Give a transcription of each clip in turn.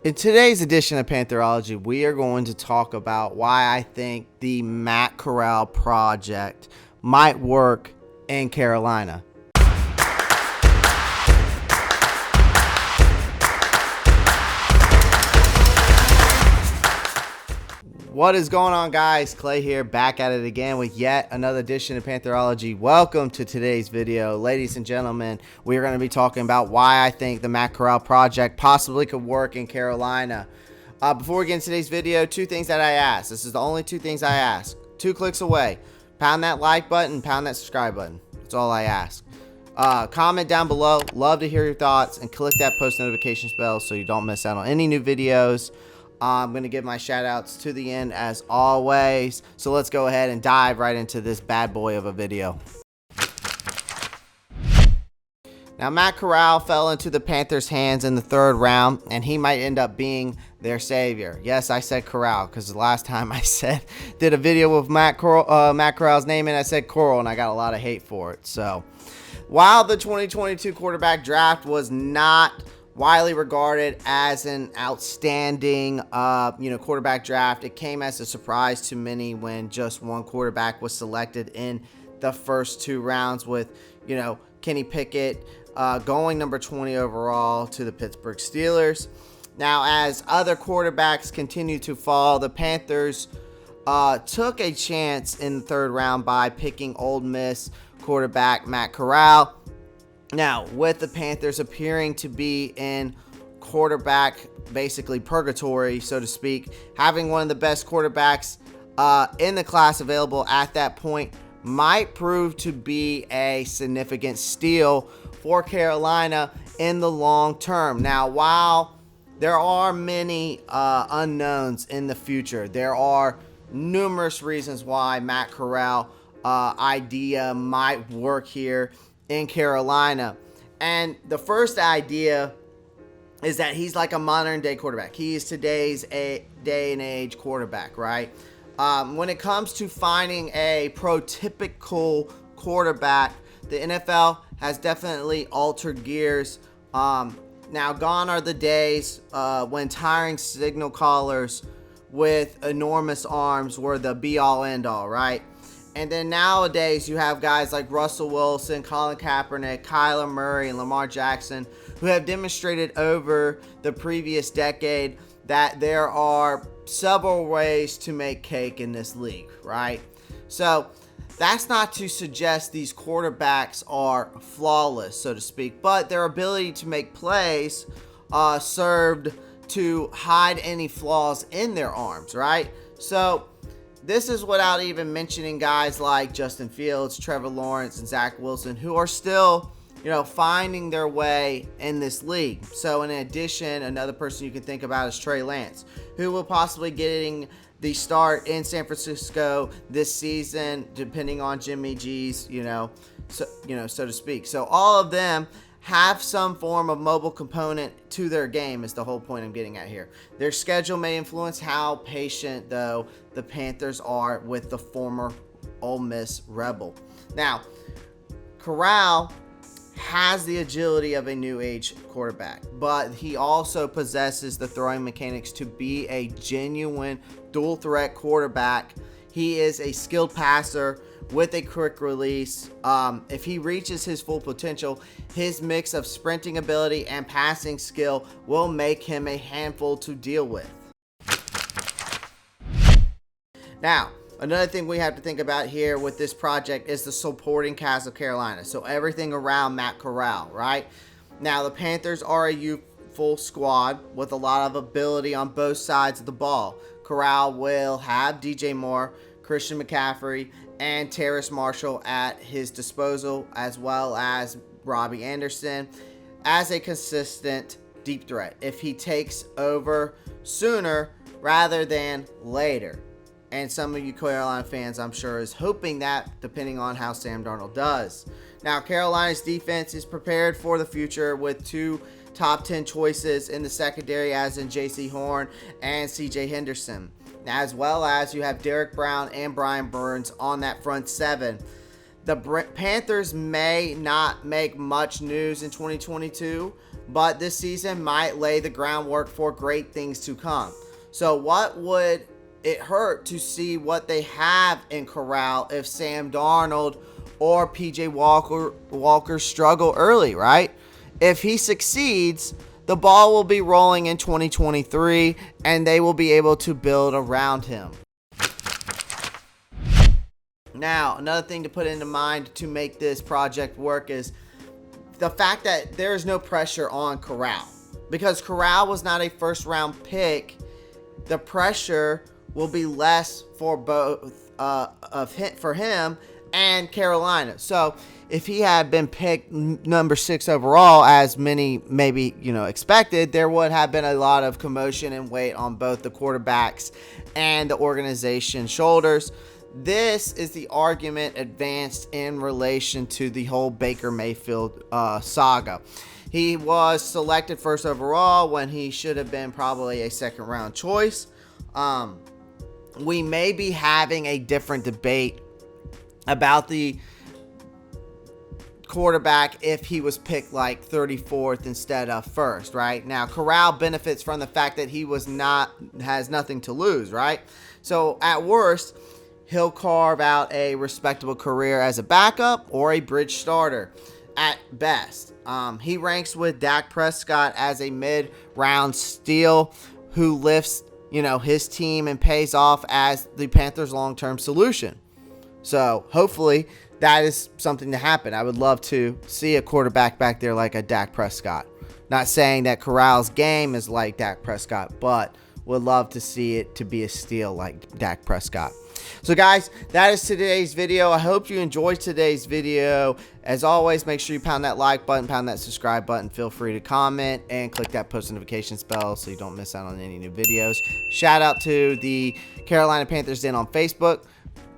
In today's edition of Pantherology, we are going to talk about why I think the Matt Corral project might work in Carolina. What is going on, guys? Clay here, back at it again with yet another edition of Pantherology. Welcome to today's video. Ladies and gentlemen, we are going to be talking about why I think the Matt Corral project possibly could work in Carolina. Before we get into today's video, two things that I ask. This is the only two things I ask. 2 clicks away. Pound that like button, pound that subscribe button. That's all I ask. Comment down below. Love to hear your thoughts, and click that post notifications bell so you don't miss out on any new videos. I'm going to give my shout outs to the end as always. So let's go ahead and dive right into this bad boy of a video. Now, Matt Corral fell into the Panthers' hands in the 3rd round, and he might end up being their savior. Yes, I said Corral because the last time I did a video with Matt Corral's name, and I said Coral, and I got a lot of hate for it. So, while the 2022 quarterback draft was not widely regarded as an outstanding, quarterback draft, it came as a surprise to many when just one quarterback was selected in the first 2 rounds with, Kenny Pickett going number 20 overall to the Pittsburgh Steelers. Now, as other quarterbacks continue to fall, the Panthers took a chance in the 3rd round by picking Ole Miss quarterback Matt Corral. Now, with the Panthers appearing to be in quarterback, basically purgatory, so to speak, having one of the best quarterbacks in the class available at that point might prove to be a significant steal for Carolina in the long term. Now, while there are many unknowns in the future, there are numerous reasons why Matt Corral idea might work here in Carolina. And the first idea is that he's like a modern day quarterback. He is today's day and age quarterback, right? When it comes to finding a prototypical quarterback, the NFL has definitely altered gears. Now, gone are the days when tiring signal callers with enormous arms were the be-all, end-all, right? And then nowadays, you have guys like Russell Wilson, Colin Kaepernick, Kyler Murray, and Lamar Jackson who have demonstrated over the previous decade that there are several ways to make cake in this league, right? So that's not to suggest these quarterbacks are flawless, so to speak, but their ability to make plays served to hide any flaws in their arms, right? So this is without even mentioning guys like Justin Fields, Trevor Lawrence, and Zach Wilson, who are still, finding their way in this league. So in addition, another person you can think about is Trey Lance, who will possibly getting the start in San Francisco this season, depending on Jimmy G's, so to speak. So all of them have some form of mobile component to their game is the whole point I'm getting at here. Their schedule may influence how patient, though, the Panthers are with the former Ole Miss Rebel. Now, Corral has the agility of a new age quarterback, but he also possesses the throwing mechanics to be a genuine dual threat quarterback. He is a skilled passer with a quick release. If he reaches his full potential, his mix of sprinting ability and passing skill will make him a handful to deal with. Now, another thing we have to think about here with this project is the supporting cast of Carolina. So everything around Matt Corral, right? Now, the Panthers are a youthful squad with a lot of ability on both sides of the ball. Corral will have DJ Moore, Christian McCaffrey, and Terrace Marshall at his disposal, as well as Robbie Anderson as a consistent deep threat if he takes over sooner rather than later. And some of you Carolina fans, I'm sure, is hoping that, depending on how Sam Darnold does. Now, Carolina's defense is prepared for the future with 2 top 10 choices in the secondary, as in J.C. Horn and C.J. Henderson, as well as you have Derek Brown and Brian Burns on that front 7. The Panthers may not make much news in 2022, but this season might lay the groundwork for great things to come. So what would it hurt to see what they have in Corral if Sam Darnold or PJ Walker struggle early, right? If he succeeds, the ball will be rolling in 2023 and they will be able to build around him. Now, another thing to put into mind to make this project work is the fact that there is no pressure on Corral. Because Corral was not a first round pick, the pressure will be less for both for him and Carolina. So if he had been picked number 6 overall, as many maybe expected, there would have been a lot of commotion and weight on both the quarterbacks and the organization's shoulders. This is the argument advanced in relation to the whole Baker Mayfield saga. He was selected first overall when he should have been probably a second round choice. We may be having a different debate about the quarterback if he was picked like 34th instead of first, right? Now, Corral benefits from the fact that he has nothing to lose, right? So at worst, he'll carve out a respectable career as a backup or a bridge starter at best. He ranks with Dak Prescott as a mid-round steal who lifts, his team and pays off as the Panthers' long-term solution. So hopefully that is something to happen. I would love to see a quarterback back there like a Dak Prescott. Not saying that Corral's game is like Dak Prescott, but would love to see it to be a steal like Dak Prescott. So guys, that is today's video. I hope you enjoyed today's video. As always, make sure you pound that like button, pound that subscribe button. Feel free to comment and click that post notifications bell so you don't miss out on any new videos. Shout out to the Carolina Panthers Den on Facebook.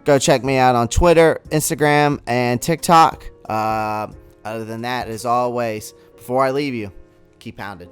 Go check me out on Twitter, Instagram, and TikTok. Other than that, as always, before I leave you, keep pounding.